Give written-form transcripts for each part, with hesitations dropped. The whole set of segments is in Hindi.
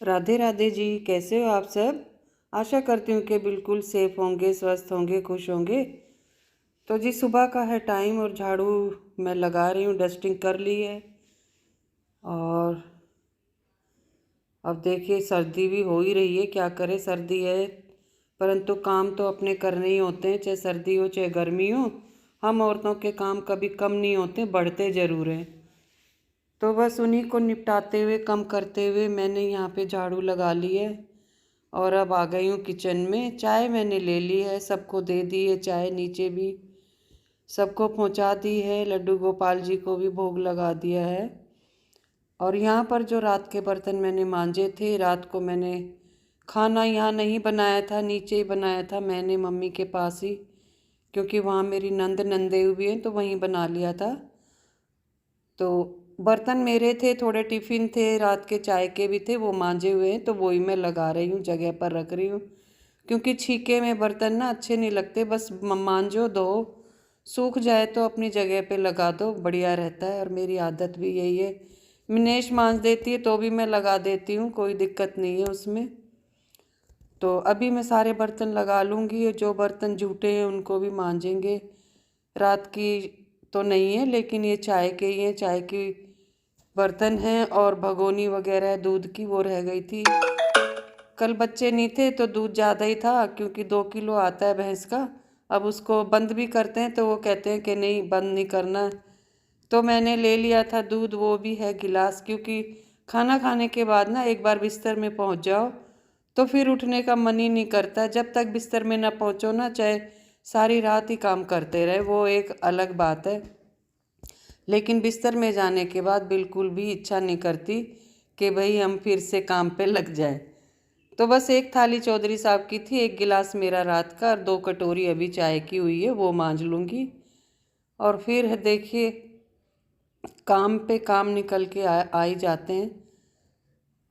राधे राधे जी, कैसे हो आप सब। आशा करती हूँ कि बिल्कुल सेफ होंगे, स्वस्थ होंगे, खुश होंगे। तो जी सुबह का है टाइम और झाड़ू मैं लगा रही हूँ, डस्टिंग कर ली है। और अब देखिए सर्दी भी हो ही रही है, क्या करे, सर्दी है परंतु काम तो अपने करने ही होते हैं, चाहे सर्दी हो चाहे गर्मी हो। हम औरतों के काम कभी कम नहीं होते, बढ़ते ज़रूर हैं। तो बस उन्हीं को निपटाते हुए, कम करते हुए मैंने यहाँ पे झाड़ू लगा ली है। और अब आ गई हूँ किचन में। चाय मैंने ले ली है, सबको दे दी है चाय, नीचे भी सबको पहुँचा दी है, लड्डू गोपाल जी को भी भोग लगा दिया है। और यहाँ पर जो रात के बर्तन मैंने मांजे थे, रात को मैंने खाना यहाँ नहीं बनाया था, नीचे ही बनाया था मैंने मम्मी के पास ही, क्योंकि वहाँ मेरी नंद नंदे हुए हैं तो वहीं बना लिया था। तो बर्तन मेरे थे, थोड़े टिफ़िन थे, रात के चाय के भी थे, वो मांजे हुए हैं तो वही मैं लगा रही हूँ, जगह पर रख रही हूँ। क्योंकि छीके में बर्तन ना अच्छे नहीं लगते, बस मांजो दो, सूख जाए तो अपनी जगह पे लगा दो, बढ़िया रहता है। और मेरी आदत भी यही है, मिनेश मांज देती है तो भी मैं लगा देती हूँ, कोई दिक्कत नहीं है उसमें। तो अभी मैं सारे बर्तन लगा लूँगी, जो बर्तन जूठे हैं उनको भी मांजेंगे। रात की तो नहीं है लेकिन ये चाय के ही हैं, चाय की बर्तन हैं। और भगोनी वगैरह दूध की वो रह गई थी, कल बच्चे नहीं थे तो दूध ज़्यादा ही था, क्योंकि 2 किलो आता है भैंस का। अब उसको बंद भी करते हैं तो वो कहते हैं कि नहीं बंद नहीं करना। तो मैंने ले लिया था दूध, वो भी है गिलास, क्योंकि खाना खाने के बाद ना एक बार बिस्तर में पहुंच जाओ तो फिर उठने का मन ही नहीं करता। जब तक बिस्तर में ना पहुंचो ना, चाहे सारी रात ही काम करते रहे, वो एक अलग बात है। लेकिन बिस्तर में जाने के बाद बिल्कुल भी इच्छा नहीं करती कि भाई हम फिर से काम पे लग जाए। तो बस एक थाली चौधरी साहब की थी, एक गिलास मेरा रात का, और 2 कटोरी अभी चाय की हुई है, वो मांज लूँगी। और फिर देखिए काम पे काम निकल के आ ही जाते हैं।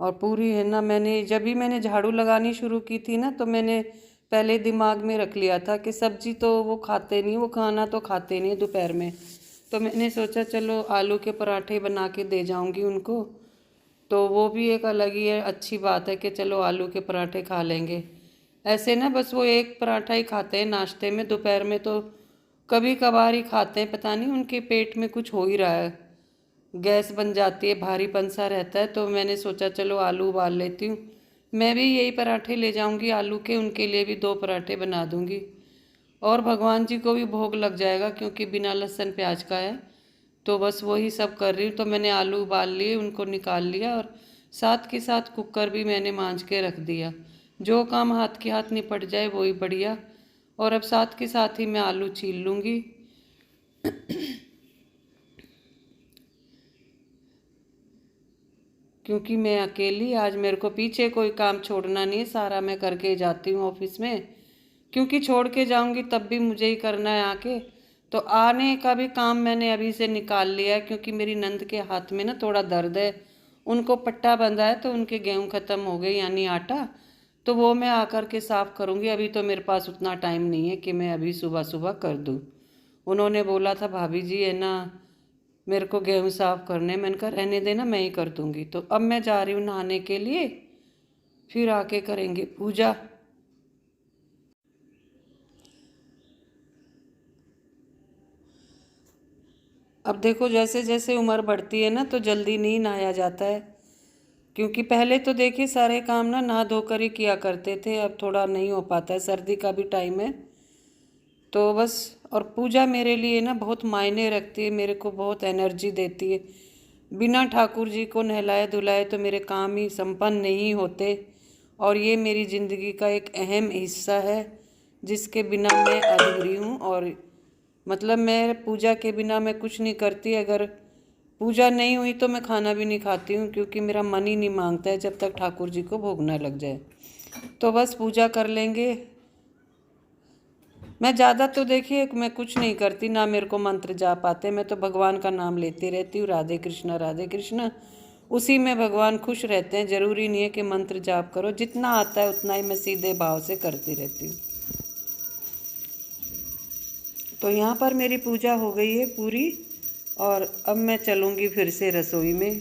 और पूरी है ना, मैंने झाड़ू लगानी शुरू की थी ना, तो मैंने पहले दिमाग में रख लिया था कि सब्जी तो वो खाते नहीं, वो खाना तो खाते नहीं दोपहर में। तो मैंने सोचा चलो आलू के पराठे बना के दे जाऊंगी उनको, तो वो भी एक अलग ही है, अच्छी बात है कि चलो आलू के पराठे खा लेंगे। ऐसे ना बस वो एक पराठा ही खाते हैं नाश्ते में, दोपहर में तो कभी कभार ही खाते हैं, पता नहीं उनके पेट में कुछ हो ही रहा है, गैस बन जाती है, भारीपन सा रहता है। तो मैंने सोचा चलो आलू उबाल लेती हूँ, मैं भी यही पराठे ले जाऊंगी आलू के, उनके लिए भी 2 पराठे बना दूंगी। और भगवान जी को भी भोग लग जाएगा, क्योंकि बिना लहसुन प्याज का है। तो बस वही सब कर रही हूँ। तो मैंने आलू उबाल लिए, उनको निकाल लिया, और साथ के साथ कुकर भी मैंने मांज के रख दिया। जो काम हाथ के हाथ निपट जाए वही बढ़िया। और अब साथ के साथ ही मैं आलू छील लूँगी। क्योंकि मैं अकेली, आज मेरे को पीछे कोई काम छोड़ना नहीं है, सारा मैं करके जाती हूँ ऑफिस में। क्योंकि छोड़ के जाऊँगी तब भी मुझे ही करना है आके। तो आने का भी काम मैंने अभी से निकाल लिया है, क्योंकि मेरी नंद के हाथ में ना थोड़ा दर्द है, उनको पट्टा बंधा है, तो उनके गेहूँ ख़त्म हो गए यानी आटा। तो वो मैं आकर के साफ़ करूँगी, अभी तो मेरे पास उतना टाइम नहीं है कि मैं अभी सुबह सुबह कर दूँ। उन्होंने बोला था भाभी जी है ना, मेरे को गेहूँ साफ करने, मैंने कहा रहने देना मैं ही कर दूँगी। तो अब मैं जा रही हूँ नहाने के लिए, फिर आके करेंगे पूजा। अब देखो जैसे जैसे उम्र बढ़ती है ना तो जल्दी नहीं नहाया जाता है, क्योंकि पहले तो देखिए सारे काम ना नहा धोकर ही किया करते थे, अब थोड़ा नहीं हो पाता है, सर्दी का भी टाइम है। तो बस, और पूजा मेरे लिए ना बहुत मायने रखती है, मेरे को बहुत एनर्जी देती है। बिना ठाकुर जी को नहलाए धुलाए तो मेरे काम ही संपन्न नहीं होते। और ये मेरी ज़िंदगी का एक अहम हिस्सा है, जिसके बिना मैं अधूरी हूँ। और मतलब मैं पूजा के बिना मैं कुछ नहीं करती, अगर पूजा नहीं हुई तो मैं खाना भी नहीं खाती हूँ, क्योंकि मेरा मन ही नहीं मांगता है जब तक ठाकुर जी को भोग ना लग जाए। तो बस पूजा कर लेंगे। मैं ज़्यादा तो देखिए मैं कुछ नहीं करती, ना मेरे को मंत्र जाप आते, मैं तो भगवान का नाम लेती रहती हूँ, राधे कृष्णा राधे कृष्णा, उसी में भगवान खुश रहते हैं। ज़रूरी नहीं है कि मंत्र जाप करो, जितना आता है उतना ही मैं सीधे भाव से करती रहती हूँ। तो यहाँ पर मेरी पूजा हो गई है पूरी, और अब मैं चलूँगी फिर से रसोई में,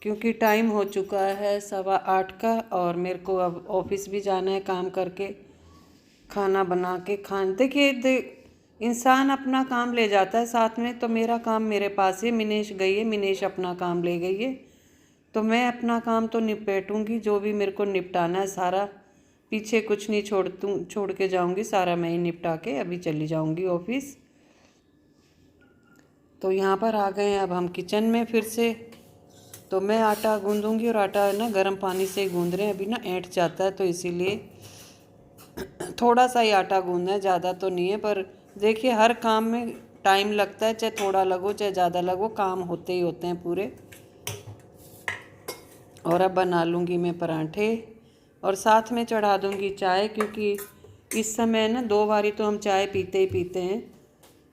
क्योंकि टाइम हो चुका है 8:15 का और मेरे को अब ऑफिस भी जाना है काम करके खाना बना के देखिए इंसान अपना काम ले जाता है साथ में, तो मेरा काम मेरे पास है। मिनेश गई है, मिनेश अपना काम ले गई है, तो मैं अपना काम तो निपटूंगी, जो भी मेरे को निपटाना है सारा। पीछे कुछ नहीं छोड़ के जाऊंगी, सारा मैं ही निपटा के अभी चली जाऊंगी ऑफिस। तो यहाँ पर आ गए हैं अब हम किचन में फिर से। तो मैं आटा गूंदूंगी, और आटा ना गर्म पानी से गूंद रहे हैं, अभी ना ऐंठ जाता है, तो इसीलिए थोड़ा सा ही आटा गूंदना है, ज़्यादा तो नहीं है। पर देखिए हर काम में टाइम लगता है, चाहे थोड़ा लगो चाहे ज़्यादा लगो, काम होते ही होते हैं पूरे। और अब बना लूँगी मैं पराठे और साथ में चढ़ा दूँगी चाय, क्योंकि इस समय ना 2 बारी तो हम चाय पीते ही पीते हैं।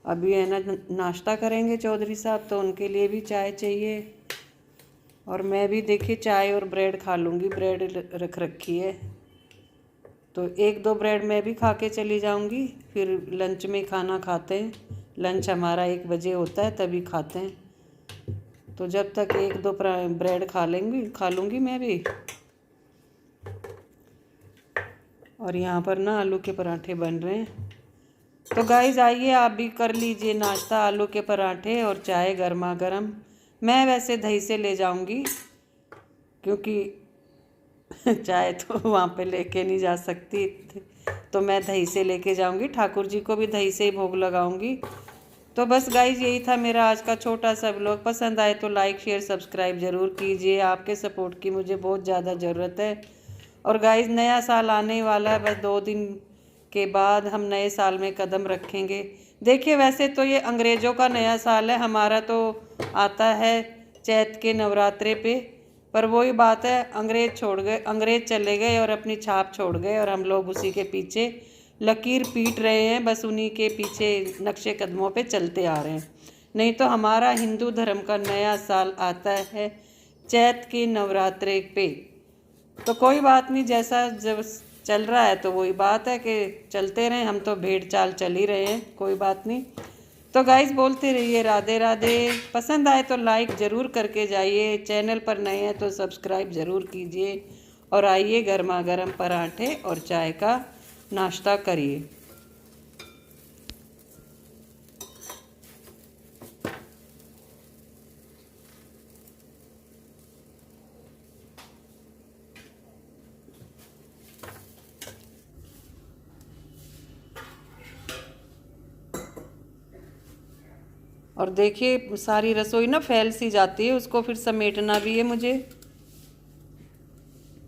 अभी है ना नाश्ता करेंगे चौधरी साहब, तो उनके लिए भी चाय चाहिए। और मैं भी देखिए चाय और ब्रेड खा लूँगी, ब्रेड रख रखी है, तो 1-2 ब्रेड मैं भी खा के चली जाऊँगी। फिर लंच में खाना खाते हैं, लंच हमारा 1 बजे होता है, तभी खाते हैं। तो जब तक 1-2 ब्रेड खा लूँगी मैं भी। और यहाँ पर ना आलू के पराठे बन रहे हैं। तो गाइस आइए आप भी कर लीजिए नाश्ता, आलू के पराठे और चाय गर्मा गर्म। मैं वैसे दही से ले जाऊँगी, क्योंकि चाय तो वहाँ पे लेके नहीं जा सकती, तो मैं दही से लेके जाऊँगी। ठाकुर जी को भी दही से ही भोग लगाऊँगी। तो बस गाइज यही था मेरा आज का छोटा सा व्लॉग। पसंद आए तो लाइक शेयर सब्सक्राइब ज़रूर कीजिए, आपके सपोर्ट की मुझे बहुत ज़्यादा ज़रूरत है। और गाइज नया साल आने वाला है, बस 2 दिन के बाद हम नए साल में कदम रखेंगे। देखिए वैसे तो ये अंग्रेज़ों का नया साल है, हमारा तो आता है चैत के नवरात्रे पे। पर वही बात है, अंग्रेज़ चले गए और अपनी छाप छोड़ गए, और हम लोग उसी के पीछे लकीर पीट रहे हैं, बस उन्हीं के पीछे नक्शे कदमों पे चलते आ रहे हैं। नहीं तो हमारा हिंदू धर्म का नया साल आता है चैत के नवरात्रे पे। तो कोई बात नहीं, जैसा जब चल रहा है तो वही बात है कि चलते रहें, हम तो भेड़ चाल चल ही रहे हैं, कोई बात नहीं। तो गाइस बोलते रहिए राधे राधे। पसंद आए तो लाइक ज़रूर करके जाइए, चैनल पर नए हैं तो सब्सक्राइब ज़रूर कीजिए, और आइए गर्मा गर्म पराठे और चाय का नाश्ता करिए। और देखिए सारी रसोई ना फैल सी जाती है, उसको फिर समेटना भी है मुझे।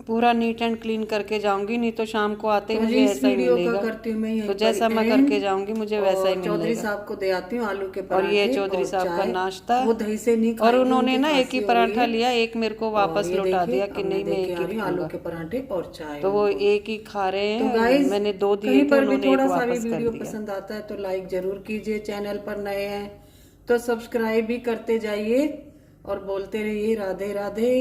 पूरा नीट एंड क्लीन करके जाऊंगी, नहीं तो शाम को आते ही मुझे ऐसा ही मिलेगा। करती हूँ मैं तो जैसा मैं करके जाऊंगी मुझे वैसा ही मिलेगा। चौधरी साहब को दे आती हूँ आलू के पराठे। और ये चौधरी साहब का नाश्ता, वो दही से नहीं और उन्होंने ना एक ही पराठा लिया, एक मेरे को वापस लौटा दिया कि नहीं मैं एक ही आलू के पराठे और चाय। तो वो एक ही खा रहे हैं। तो गाइस मैंने 2 दिए थे, उन्होंने थोड़ा एक सा भी वापस कर वीडियो दिया। पसंद आता है तो लाइक जरूर कीजिए, चैनल पर नए हैं तो सब्सक्राइब भी करते जाइए, और बोलते रहिए राधे राधे।